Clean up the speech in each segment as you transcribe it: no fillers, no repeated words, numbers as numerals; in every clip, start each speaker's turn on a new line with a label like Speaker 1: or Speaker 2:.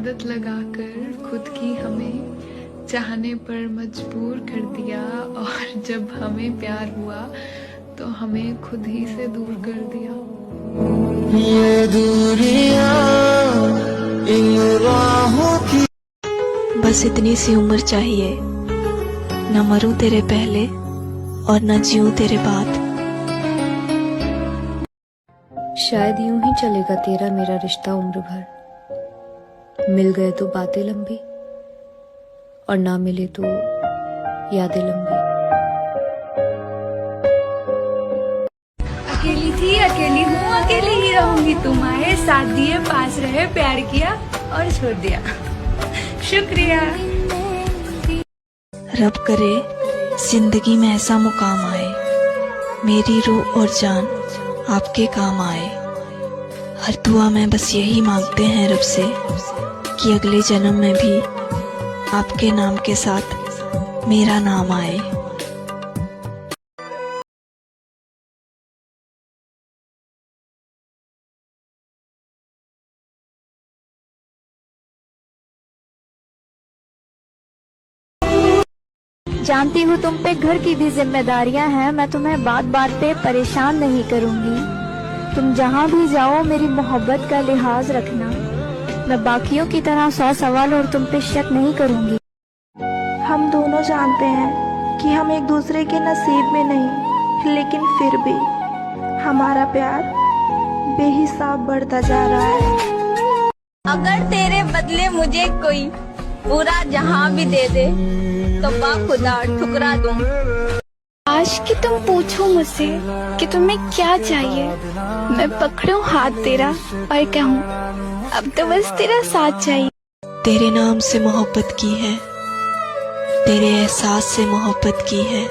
Speaker 1: आदत लगाकर खुद की हमें चाहने पर मजबूर कर दिया, और जब हमें प्यार हुआ तो हमें खुद ही से दूर कर दिया।
Speaker 2: ये दूरियां इन राहों की।
Speaker 3: बस इतनी सी उम्र चाहिए, न मरूं तेरे पहले और न जीऊं तेरे बाद।
Speaker 4: शायद यूं ही चलेगा तेरा मेरा रिश्ता उम्र भर। मिल गए तो बातें लंबी, और ना मिले तो यादें लंबी।
Speaker 5: अकेली थी, अकेली हूँ, अकेली ही रहूंगी। तुम आए, साथ दिए, पास रहे, प्यार किया और छोड़ दिया। शुक्रिया।
Speaker 3: रब करे जिंदगी में ऐसा मुकाम आए, मेरी रूह और जान आपके काम आए। हर दुआ में बस यही मांगते हैं रब से कि अगले जन्म में भी आपके नाम के साथ मेरा नाम आए।
Speaker 6: जानती हूँ तुम पे घर की भी जिम्मेदारियां हैं। मैं तुम्हें बात बात पे परेशान नहीं करूँगी। तुम जहाँ भी जाओ मेरी मोहब्बत का लिहाज रखना। मैं बाकियों की तरह 100 सवाल और तुम पे शक नहीं करूँगी।
Speaker 7: हम दोनों जानते हैं कि हम एक दूसरे के नसीब में नहीं, लेकिन फिर भी हमारा प्यार बेहिसाब बढ़ता जा रहा है।
Speaker 8: अगर तेरे बदले मुझे कोई पूरा जहां भी दे दे तो बाखुदा ठुकरा दूं।
Speaker 6: आज कि तुम पूछो मुझसे कि तुम्हें क्या चाहिए, मैं पकड़ूं हाथ तेरा और कहूँ अब तो बस तेरा साथ चाहिए।
Speaker 3: तेरे नाम से मोहब्बत की है, तेरे एहसास से मोहब्बत की है।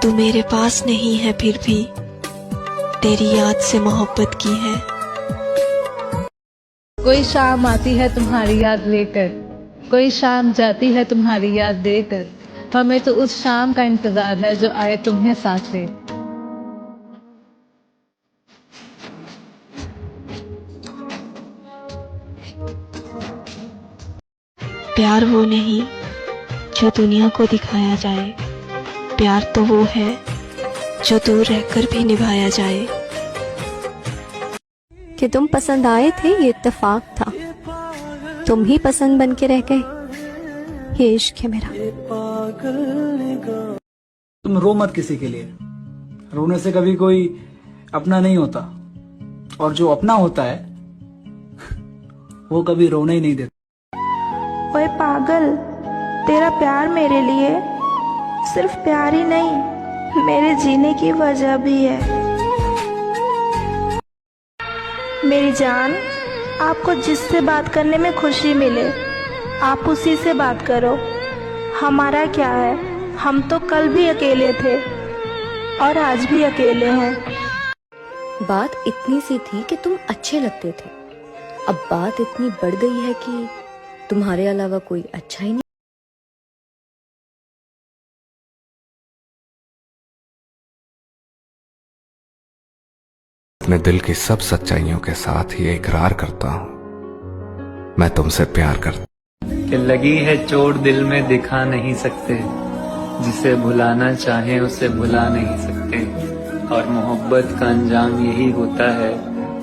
Speaker 3: तू मेरे पास नहीं है फिर भी तेरी याद से मोहब्बत की है।
Speaker 9: कोई शाम आती है तुम्हारी याद लेकर, कोई शाम जाती है तुम्हारी याद देकर। हमें तो उस शाम का इंतजार है जो आए तुम्हें साथ ले।
Speaker 3: प्यार वो नहीं जो दुनिया को दिखाया जाए, प्यार तो वो है जो दूर रहकर भी निभाया जाए।
Speaker 6: कि तुम पसंद आए थे ये इत्तेफाक था, तुम ही पसंद बन के रह गए, ये इश्क है मेरा।
Speaker 10: तुम रो मत किसी के लिए, रोने से कभी कोई अपना नहीं होता, और जो अपना होता है वो कभी रोने ही नहीं देता।
Speaker 7: ओए पागल, तेरा प्यार मेरे लिए सिर्फ प्यार ही नहीं, मेरे जीने की वजह भी है। मेरी जान, आपको जिससे बात करने में खुशी मिले आप उसी से बात करो। हमारा क्या है, हम तो कल भी अकेले थे और आज भी अकेले हैं।
Speaker 4: बात इतनी सी थी कि तुम अच्छे लगते थे, अब बात इतनी बढ़ गई है कि तुम्हारे अलावा कोई अच्छा ही नहीं।
Speaker 11: अपने दिल की सब सच्चाइयों के साथ ही इकरार करता हूं, मैं तुमसे प्यार करता।
Speaker 12: कि लगी है चोट दिल में दिखा नहीं सकते, जिसे भुलाना चाहे उसे भुला नहीं सकते, और मोहब्बत का अंजाम यही होता है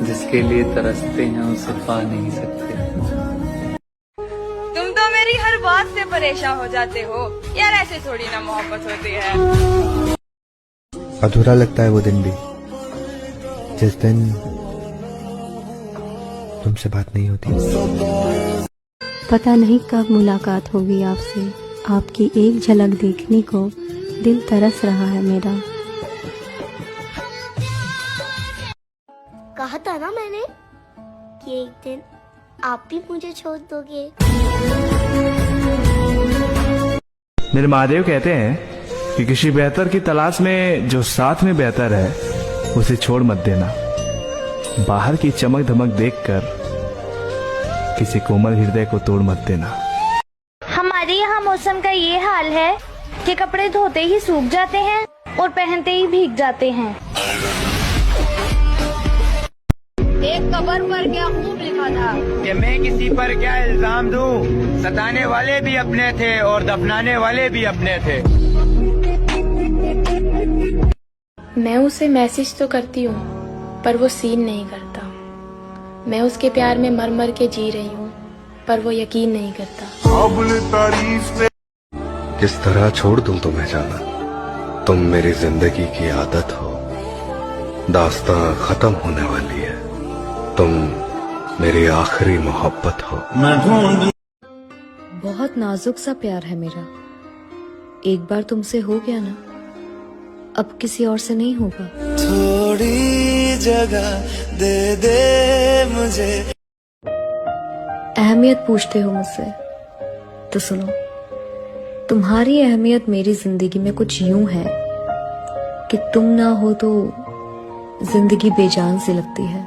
Speaker 12: जिसके लिए तरसते हैं उसे पा नहीं सकते।
Speaker 8: तुम तो मेरी हर बात से परेशान हो जाते हो यार, ऐसे थोड़ी ना मोहब्बत होती है।
Speaker 13: अधूरा लगता है वो दिन भी जिस दिन तुमसे बात नहीं होती।
Speaker 6: पता नहीं कब मुलाकात होगी आपसे, आपकी एक झलक देखने को दिल तरस रहा है मेरा।
Speaker 14: कहा था ना मैंने कि एक दिन आप भी मुझे छोड़ दोगे।
Speaker 15: मेरे महादेव कहते हैं कि किसी बेहतर की तलाश में जो साथ में बेहतर है उसे छोड़ मत देना। बाहर की चमक धमक देखकर किसी कोमल हृदय को तोड़ मत देना।
Speaker 6: हमारे यहाँ मौसम का ये हाल है कि कपड़े धोते ही सूख जाते हैं और पहनते ही भीग जाते हैं।
Speaker 8: एक कबर पर क्या खूब लिखा था
Speaker 16: कि मैं किसी पर क्या इल्जाम दूं, सताने वाले भी अपने थे और दफनाने वाले भी अपने थे।
Speaker 17: मैं उसे मैसेज तो करती हूँ पर वो सीन नहीं करता। मैं उसके प्यार में मर मर के जी रही हूँ पर वो यकीन नहीं करता।
Speaker 11: किस तरह छोड़ दूं तुम्हें जाना, तुम मेरी जिंदगी की आदत हो। दास्तां खत्म होने वाली है, तुम मेरी आखिरी मोहब्बत हो।
Speaker 4: बहुत नाजुक सा प्यार है मेरा, एक बार तुमसे हो गया ना, अब किसी और से नहीं होगा।
Speaker 2: थोड़ी जगह दे दे मुझे।
Speaker 4: अहमियत पूछते हो मुझसे, तो सुनो, तुम्हारी अहमियत मेरी जिंदगी में कुछ यूं है कि तुम ना हो तो जिंदगी बेजान सी लगती है।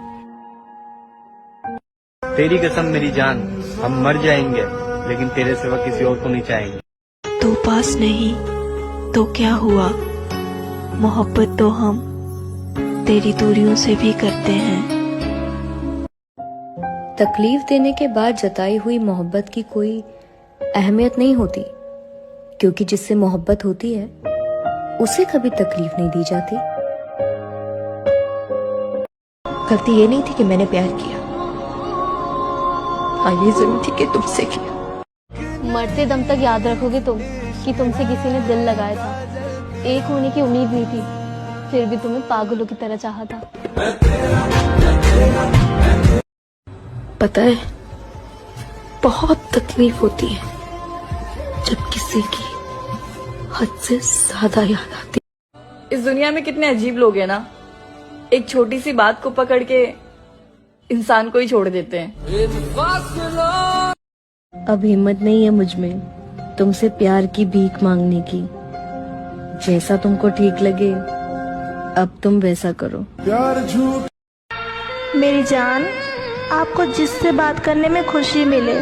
Speaker 16: तेरी कसम मेरी जान, हम मर जाएंगे लेकिन तेरे सिवा किसी और को नहीं चाहेंगे।
Speaker 3: तो पास नहीं तो क्या हुआ, मोहब्बत तो हम तेरी दूरियों से भी करते हैं।
Speaker 4: तकलीफ देने के बाद जताई हुई मोहब्बत की कोई अहमियत नहीं होती, क्योंकि जिससे मोहब्बत होती है उसे कभी तकलीफ नहीं दी जाती।
Speaker 18: गलती ये नहीं थी कि मैंने प्यार किया, हाँ ये जरूर थी कि तुमसे किया।
Speaker 6: मरते दम तक याद रखोगे तुम कि तुमसे किसी ने दिल लगाया था। एक होने की उम्मीद नहीं थी, फिर भी तुम्हें पागलों की तरह चाहा था।
Speaker 18: पता है, बहुत तकलीफ होती है जब किसी की हद से ज्यादा याद आती।
Speaker 19: इस दुनिया में कितने अजीब लोग हैं ना, एक छोटी सी बात को पकड़ के इंसान को ही छोड़ देते हैं।
Speaker 4: अब हिम्मत नहीं है मुझ में तुमसे प्यार की भीख मांगने की। जैसा तुमको ठीक लगे अब तुम वैसा करो।
Speaker 2: प्यार झूठ।
Speaker 7: मेरी जान, आपको जिससे बात करने में खुशी मिले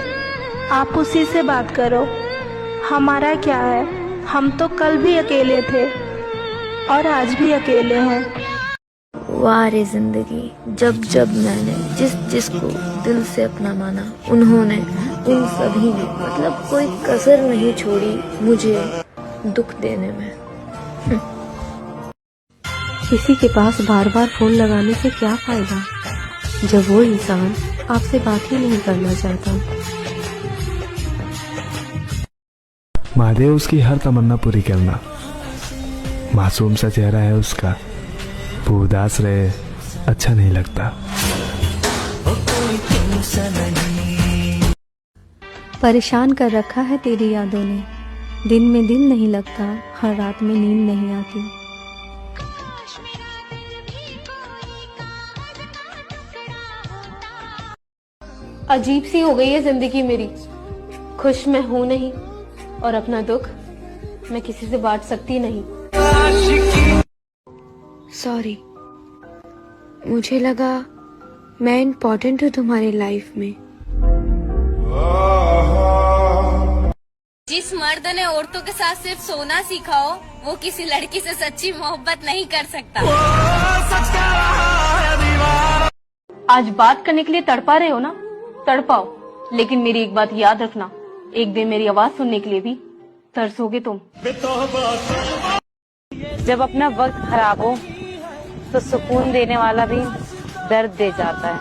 Speaker 7: आप उसी से बात करो। हमारा क्या है, हम तो कल भी अकेले थे और आज भी अकेले हैं।
Speaker 4: वाह रे जिंदगी, जब जब मैंने जिस जिसको दिल से अपना माना, उन्होंने उन सभी ने मतलब कोई कसर नहीं छोड़ी मुझे दुख देने में।
Speaker 18: किसी के पास बार बार फोन लगाने से क्या फायदा जब वो इंसान आपसे बात ही नहीं करना चाहता।
Speaker 15: महादेव उसकी हर तमन्ना पूरी करना। मासूम सा चेहरा है उसका, वो उदास रहे अच्छा नहीं लगता।
Speaker 6: परेशान कर रखा है तेरी यादों ने, दिन में दिल नहीं लगता, हर रात में नींद नहीं आती। अजीब सी हो गई है जिंदगी मेरी, खुश मैं हूं नहीं और अपना दुख मैं किसी से बांट सकती नहीं।
Speaker 18: सॉरी, मुझे लगा मैं इम्पोर्टेंट हूँ तुम्हारी लाइफ में।
Speaker 8: जिस मर्द ने औरतों के साथ सिर्फ सोना सीखा हो वो किसी लड़की से सच्ची मोहब्बत नहीं कर सकता।
Speaker 19: आज बात करने के लिए तड़पा रहे हो ना, तड़पाओ, लेकिन मेरी एक बात याद रखना, एक दिन मेरी आवाज सुनने के लिए भी तरसोगे तुम।
Speaker 9: जब अपना वक्त खराब हो तो सुकून देने वाला भी दर्द दे जाता है।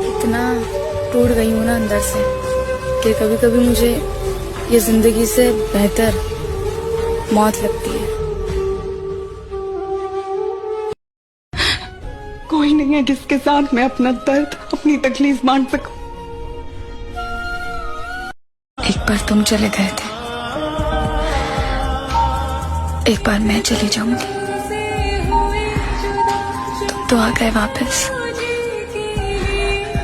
Speaker 17: इतना टूट गई हूँ ना अंदर से कि कभी कभी मुझे ये जिंदगी से बेहतर मौत लगती है।
Speaker 20: कोई नहीं है जिसके साथ मैं अपना दर्द, अपनी तकलीफ बांट सकूं।
Speaker 17: एक बार तुम चले गए थे, एक बार मैं चली जाऊंगी, तुम तो आ गए वापस,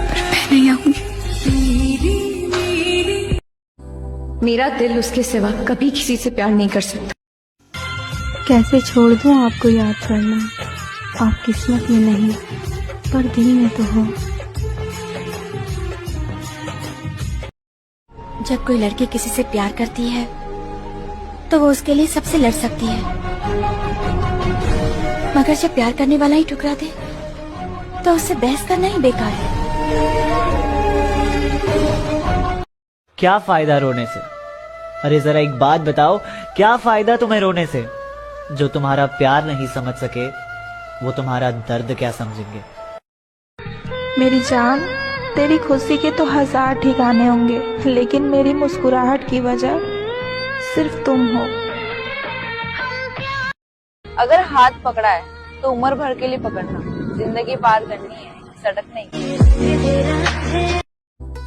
Speaker 17: पर मैं नहीं आऊंगी।
Speaker 18: मेरा दिल उसके सिवा कभी किसी से प्यार नहीं कर सकता।
Speaker 6: कैसे छोड़ दूं आपको याद करना, आप किस्मत में नहीं पर दिल में तो हो।
Speaker 14: जब कोई लड़की किसी से प्यार करती है तो वो उसके लिए सबसे लड़ सकती है,
Speaker 21: मगर जब प्यार करने वाला ही ठुकरा दे तो उससे बहस करना ही बेकार है।
Speaker 22: क्या फायदा रोने से? अरे जरा एक बात बताओ, क्या फायदा तुम्हें रोने से? जो तुम्हारा प्यार नहीं समझ सके वो तुम्हारा दर्द क्या समझेंगे?
Speaker 7: मेरी जान, तेरी खुशी के तो 1000 ठिकाने होंगे, लेकिन मेरी मुस्कुराहट की वजह सिर्फ तुम हो।
Speaker 23: अगर हाथ पकड़ा है तो उम्र भर के लिए पकड़ना, जिंदगी पार करनी है, सड़क नहीं।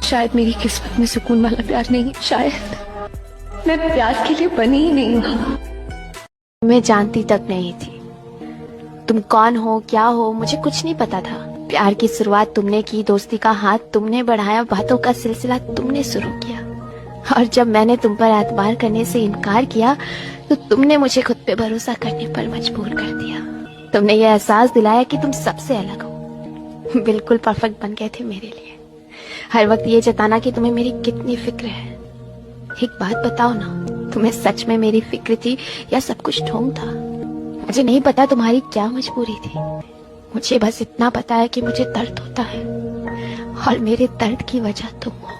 Speaker 5: शायद मेरी किस्मत में सुकून वाला प्यार नहीं, शायद मैं प्यार के लिए बनी ही नहीं हूँ।
Speaker 21: मैं जानती तक नहीं थी तुम कौन हो, क्या हो, मुझे कुछ नहीं पता था। प्यार की शुरुआत तुमने की, दोस्ती का हाथ तुमने बढ़ाया, बातों का सिलसिला तुमने शुरू किया, और जब मैंने तुम पर एतबार करने से इनकार किया तो तुमने मुझे खुद पे भरोसा करने पर मजबूर कर दिया। तुमने ये एहसास दिलाया कि तुम सबसे अलग हो, बिल्कुल परफेक्ट बन गए थे मेरे लिए। हर वक्त ये जताना कि तुम्हें मेरी कितनी फिक्र है। एक बात बताओ ना, तुम्हें सच में मेरी फिक्र थी या सब कुछ ढोंग था? मुझे नहीं पता तुम्हारी क्या मजबूरी थी, मुझे बस इतना पता है कि मुझे दर्द होता है और मेरे दर्द की वजह तुम हो।